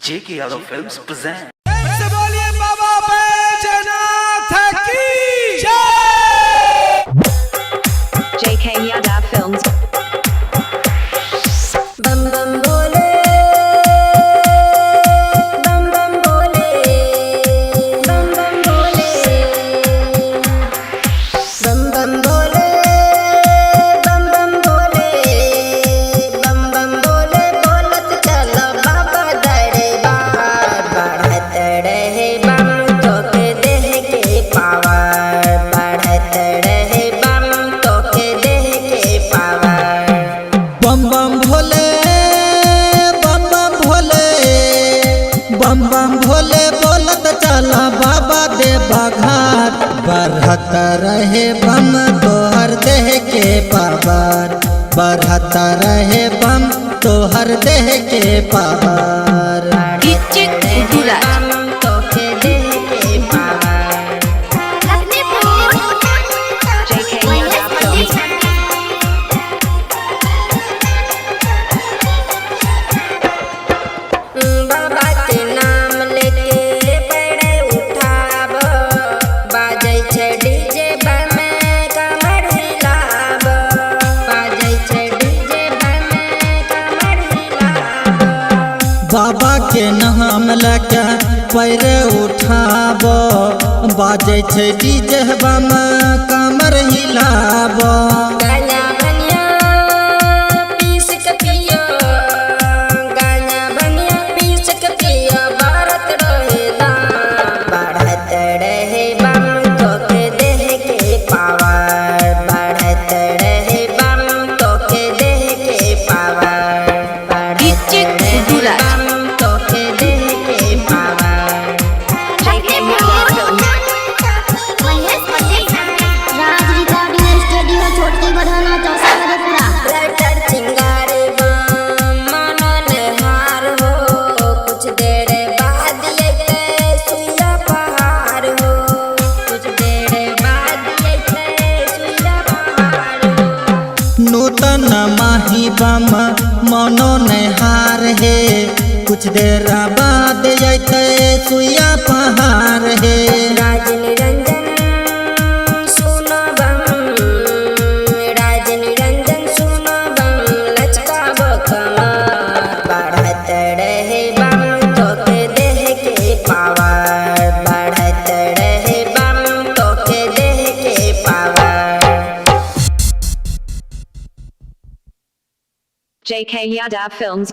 JK Yadav Films present. से बोलिए बाबा बैजनाथ की जय। JK Yadav Films. बम बम बोले, बम बम बोले, बम बम बोले, बम बम बोले, बम बम बोले, बम बम बोले, बोलत चलो बाबा दरबार, बढ़त रहे बम तोके देह के पावर, बढ़त रहे बम तोके देह के पावर। बम बम भोले, बम बम भोले, बम बम भोले बोलत चला बाबा दे बघाट, बढ़त रहे बम तोहर देह के पावर, बढ़त रहे बम तोहर देह के पावर। बम तोके देह के पावर। JK Yadav Films. बाबा के नाम लेके पैरे उठाब, बाजै छै डीजे बमे कमर हिलाब, बाजै छै डीजे बमे कमर हिलाब। बाबा के नाम लेके पैरे उठाब, बाजै छै डीजे बम कमर हिलाब। गाना बनिया पीस के पियो, गाना बनिया पीस के पियो, भारत रहे दाम, बढ़त रहे बम तोके देह के पावर, बढ़त रहे बम तोके देह के पावर, बढ़त रहे बम तोके देह के पावर। JK Yadav Films. राज रिकॉर्डिंग स्टूडियो छोटी बढ़ाना चौसा मधेपुरा। लटर चिंगारे बम मनन हार हो, कुछ देर बाद अइते सुइया पहाड़ हो, कुछ देर बाद अइते सुइया पहाड़ हो। नूतन माही बम मनो नहार हे, कुछ देर बाद अइते सुइया पहाड़ हे। राज निरंजन सुनो बम, राज निरंजन सुनो बम, लचकाबो कमर, बढ़त रहे बम तोके देह के पावर, बढ़त रहे बम तोके देह के पावर। JK Yadav Films.